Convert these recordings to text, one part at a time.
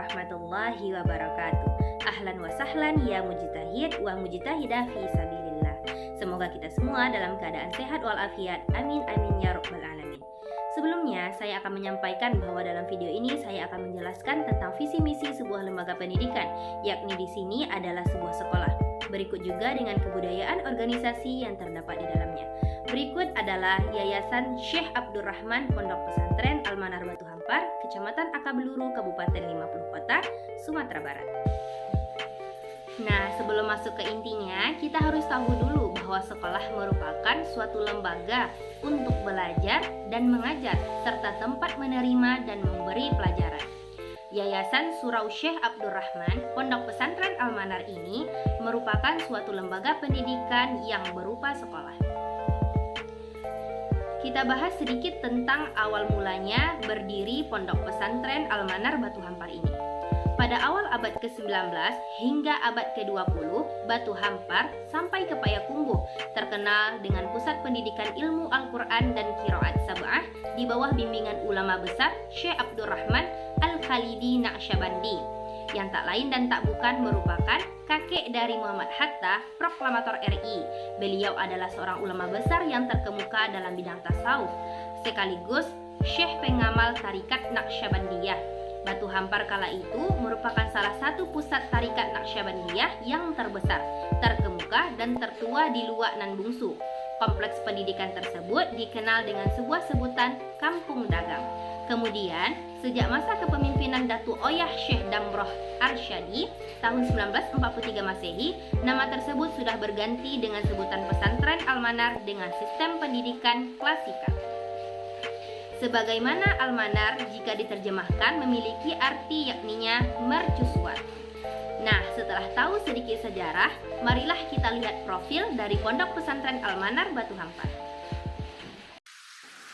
warahmatullahi wabarakatuh. Ahlan wa sahlan ya mujtahid wa mujtahidah fi sabilillah. Semoga kita semua dalam keadaan sehat walafiat. Amin amin ya rabbal alamin. Sebelumnya, saya akan menyampaikan bahwa dalam video ini saya akan menjelaskan tentang visi misi sebuah lembaga pendidikan, yakni di sini adalah sebuah sekolah. Berikut juga dengan kebudayaan organisasi yang terdapat di dalamnya. Berikut adalah Yayasan Syekh Abdurrahman Pondok Pesantren Al-Manar Batu Hampar, Kecamatan Akabeluru, Kabupaten 50 Kota, Sumatera Barat. Nah, sebelum masuk ke intinya, kita harus tahu dulu bahwa sekolah merupakan suatu lembaga untuk belajar dan mengajar, serta tempat menerima dan memberi pelajaran. Yayasan Surau Syekh Abdurrahman Pondok Pesantren Al-Manar ini merupakan suatu lembaga pendidikan yang berupa sekolah. Kita bahas sedikit tentang awal mulanya berdiri Pondok Pesantren Al-Manar Batu Hampar ini. Pada awal abad ke-19 hingga abad ke-20, Batu Hampar sampai ke Payakumbuh terkenal dengan pusat pendidikan ilmu Al-Quran dan Qiraat Sab'ah di bawah bimbingan ulama besar Syekh Abdurrahman Al-Khalidi Naqsyabandi, yang tak lain dan tak bukan merupakan kakek dari Muhammad Hatta, proklamator RI. Beliau adalah seorang ulama besar yang terkemuka dalam bidang tasawuf, sekaligus Syekh pengamal tarikat Naqsyabandiyah. Batu Hampar kala itu merupakan salah satu pusat tarikat Naqsyabandiyah yang terbesar, terkemuka dan tertua di Luak Nan Bungsu. Kompleks pendidikan tersebut dikenal dengan sebuah sebutan Kampung Dagang. Kemudian, sejak masa kepemimpinan Datu Oyah Syekh Damroh Arsyadi tahun 1943 Masehi, nama tersebut sudah berganti dengan sebutan Pesantren Al-Manar dengan sistem pendidikan klasikal. Sebagaimana Al-Manar jika diterjemahkan memiliki arti yakninya mercusuar. Nah, setelah tahu sedikit sejarah, marilah kita lihat profil dari Pondok Pesantren Al-Manar Batu Hampar.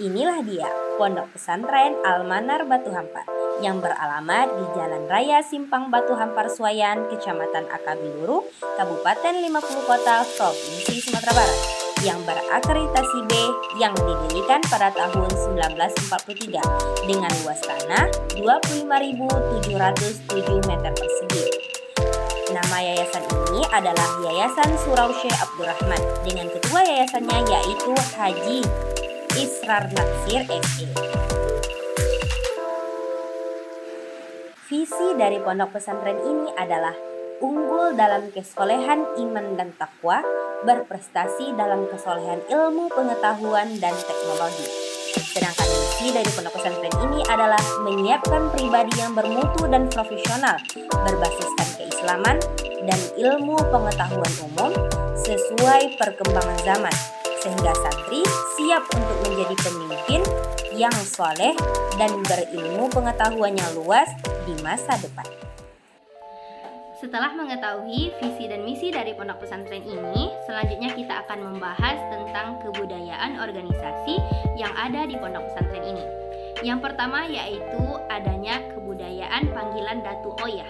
Inilah dia Pondok Pesantren Al-Manar Batu Hampar yang beralamat di Jalan Raya Simpang Batu Hampar Suayan, Kecamatan Akabeluru, Kabupaten 50 Kota, Provinsi Sumatera Barat, yang berakreditasi B yang didirikan pada tahun 1943 dengan luas tanah 25.707 meter persegi. Nama yayasan ini adalah Yayasan Surau Syekh Abdurrahman dengan ketua yayasannya yaitu Haji Israr Natsir SE. Visi dari pondok pesantren ini adalah unggul dalam kesolehan iman dan takwa, berprestasi dalam kesolehan ilmu, pengetahuan, dan teknologi. Sedangkan misi dari pondok pesantren ini adalah menyiapkan pribadi yang bermutu dan profesional, berbasiskan keislaman dan ilmu pengetahuan umum sesuai perkembangan zaman, sehingga santri siap untuk menjadi pemimpin yang soleh dan berilmu pengetahuan yang luas di masa depan. Setelah mengetahui visi dan misi dari pondok pesantren ini, selanjutnya kita akan membahas tentang kebudayaan organisasi yang ada di pondok pesantren ini. Yang pertama yaitu adanya kebudayaan panggilan Datu Oyah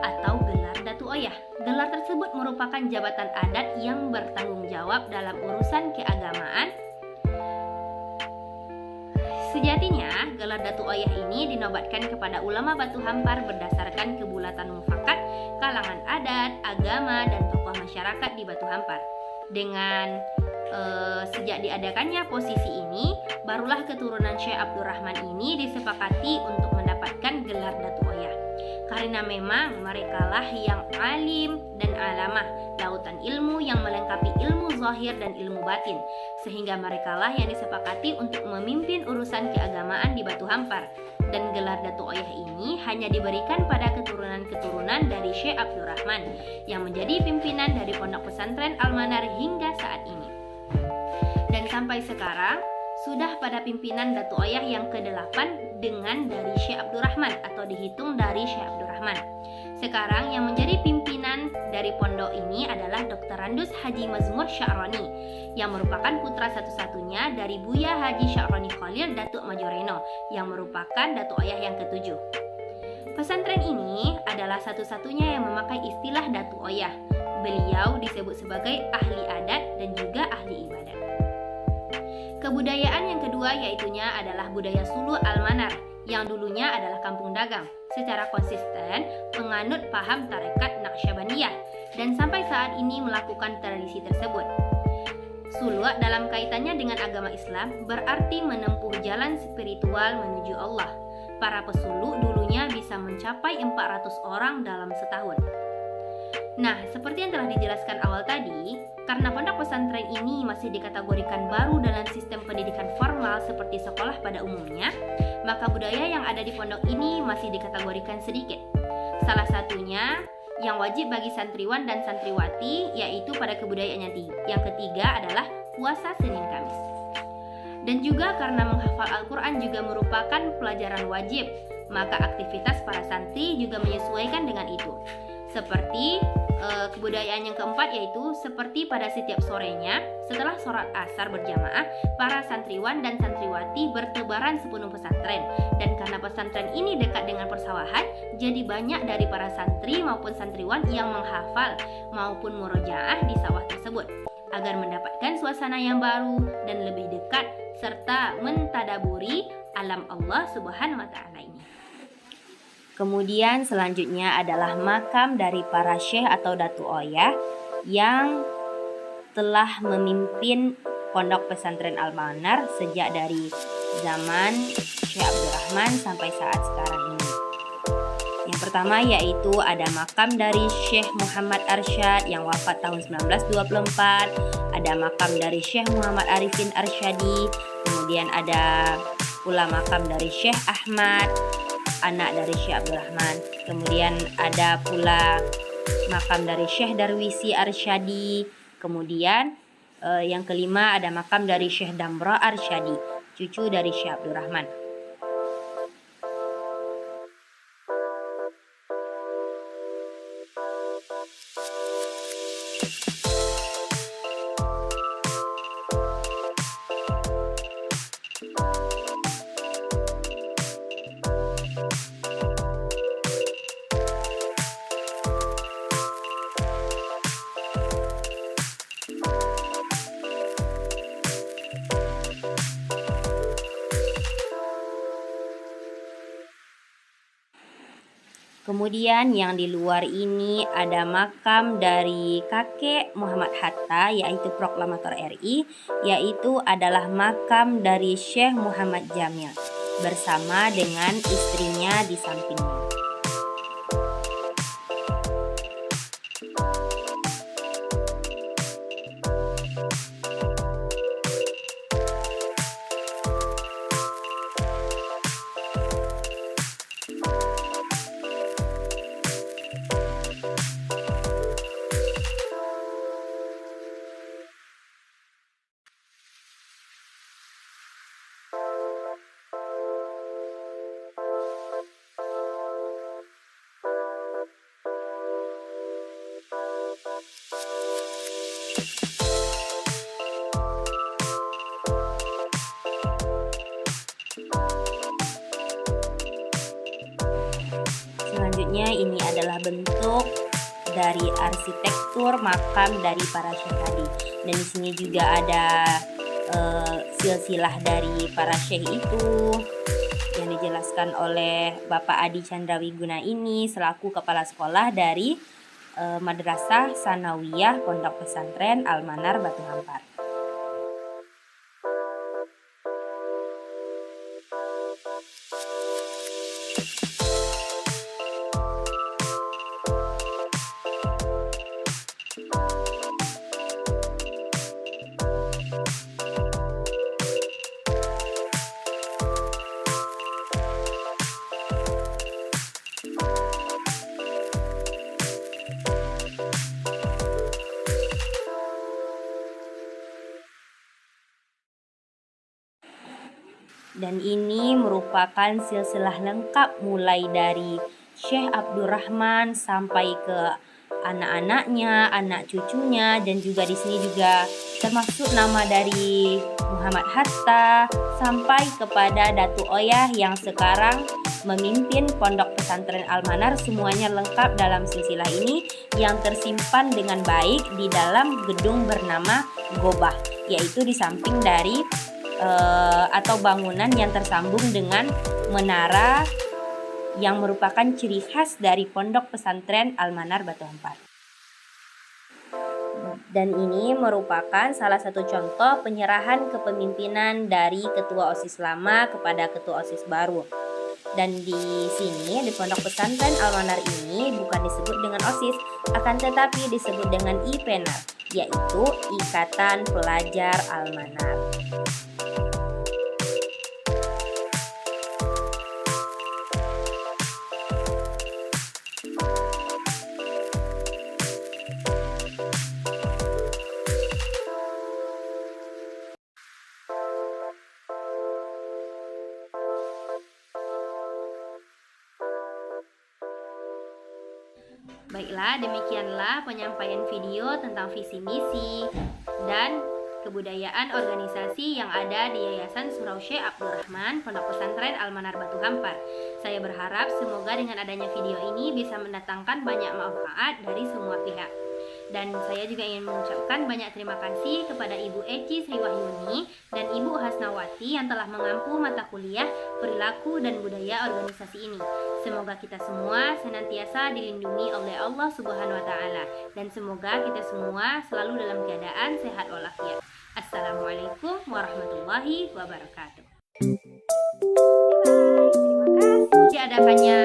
atau gelar Datu Oyah. Gelar tersebut merupakan jabatan adat yang bertanggung jawab dalam urusan keagamaan. Sejatinya, gelar Datu Oyah ini dinobatkan kepada ulama Batu Hampar berdasarkan kebulatan mufakat kalangan adat, agama, dan tokoh masyarakat di Batu Hampar. Dengan sejak diadakannya posisi ini, barulah keturunan Syekh Abdurrahman ini disepakati untuk mendapatkan gelar Datu Oyah. Karena memang merekalah yang alim dan alamah, lautan ilmu yang melengkapi ilmu zahir dan ilmu batin, sehingga merekalah yang disepakati untuk memimpin urusan keagamaan di Batu Hampar. Dan gelar Datu Oyah ini hanya diberikan pada keturunan-keturunan dari Syekh Abdurrahman yang menjadi pimpinan dari Pondok Pesantren Al-Manar hingga saat ini. Dan sampai sekarang sudah pada pimpinan Datu Oyah yang ke-8 dengan dari Syekh Abdurrahman atau dihitung dari Syekh Abdurrahman. Sekarang yang menjadi pimpinan dari pondok ini adalah Dr. Randus Haji Mazmur Sya'roni yang merupakan putra satu-satunya dari Buya Haji Sya'roni Khalil Datuk Majoreno yang merupakan Datu Oyah yang ke-7. Pesantren ini adalah satu-satunya yang memakai istilah Datu Oyah. Beliau disebut sebagai ahli adat dan juga ahli ibadat. Kebudayaan yang kedua yaitunya adalah budaya Sulu Al-Manar yang dulunya adalah kampung dagang, secara konsisten menganut paham tarekat Naqsyabandiyah dan sampai saat ini melakukan tradisi tersebut. Suluk dalam kaitannya dengan agama Islam berarti menempuh jalan spiritual menuju Allah. Para pesuluk dulunya bisa mencapai 400 orang dalam setahun. Nah, seperti yang telah dijelaskan awal tadi, karena pondok pesantren ini masih dikategorikan baru dalam sistem pendidikan formal seperti sekolah pada umumnya, maka budaya yang ada di pondok ini masih dikategorikan sedikit. Salah satunya yang wajib bagi santriwan dan santriwati yaitu pada kebudayaannya. Yang ketiga adalah puasa Senin Kamis. Dan juga karena menghafal Al-Quran juga merupakan pelajaran wajib, maka aktivitas para santri juga menyesuaikan dengan itu. Seperti kebudayaan yang keempat yaitu seperti pada setiap sorenya setelah sholat asar berjamaah, para santriwan dan santriwati bertebaran sepenuh pesantren. Dan karena pesantren ini dekat dengan persawahan, jadi banyak dari para santri maupun santriwan yang menghafal maupun murojaah di sawah tersebut agar mendapatkan suasana yang baru dan lebih dekat serta mentadaburi alam Allah Subhanahu wa Ta'ala ini. Kemudian selanjutnya adalah makam dari para syekh atau datu oyah yang telah memimpin pondok pesantren Al-Manar sejak dari zaman Syekh Abdurrahman sampai saat sekarang ini. Yang pertama yaitu ada makam dari Syekh Muhammad Arsyad yang wafat tahun 1924, ada makam dari Syekh Muhammad Arifin Arsyadi, kemudian ada pula makam dari Syekh Ahmad, anak dari Syekh Abdurrahman. Kemudian ada pula makam dari Syekh Darwisi Arsyadi. Kemudian yang kelima ada makam dari Syekh Damra Arsyadi, cucu dari Syekh Abdurrahman. Kemudian yang di luar ini ada makam dari kakek Muhammad Hatta yaitu proklamator RI, yaitu adalah makam dari Syekh Muhammad Jamil bersama dengan istrinya di sampingnya. Selanjutnya ini adalah bentuk dari arsitektur makam dari para syekh tadi. Dan di sini juga ada silsilah dari para syekh itu yang dijelaskan oleh Bapak Adi Chandrawiguna ini selaku kepala sekolah dari Madrasah Sanawiyah Pondok Pesantren Al-Manar Batu Hampar. Dan ini merupakan silsilah lengkap mulai dari Syekh Abdurrahman sampai ke anak-anaknya, anak cucunya, dan juga di sini juga termasuk nama dari Muhammad Hatta sampai kepada Datu Oyah yang sekarang memimpin Pondok Pesantren Al-Manar. Semuanya lengkap dalam silsilah ini yang tersimpan dengan baik di dalam gedung bernama Gobah, yaitu di samping dari atau bangunan yang tersambung dengan menara yang merupakan ciri khas dari Pondok Pesantren Al-Manar Batu Hampar. Dan ini merupakan salah satu contoh penyerahan kepemimpinan dari ketua OSIS lama kepada ketua OSIS baru. Dan di sini, di Pondok Pesantren Al-Manar ini bukan disebut dengan OSIS, akan tetapi disebut dengan IPENAR, yaitu Ikatan Pelajar Al-Manar. Baiklah, demikianlah penyampaian video tentang visi misi dan kebudayaan organisasi yang ada di Yayasan Surau Syekh Abdul Rahman Pondok Pesantren Al-Manar Batu Hampar. Saya berharap semoga dengan adanya video ini bisa mendatangkan banyak manfaat dari semua pihak. Dan saya juga ingin mengucapkan banyak terima kasih kepada Ibu Eci Sri Wahyuni dan Ibu Hasnawati yang telah mengampu mata kuliah perilaku dan budaya organisasi ini. Semoga kita semua senantiasa dilindungi oleh Allah Subhanahu wa Ta'ala, dan semoga kita semua selalu dalam keadaan sehat walafiat. Assalamualaikum warahmatullahi wabarakatuh. Bye. Terima kasih diadakannya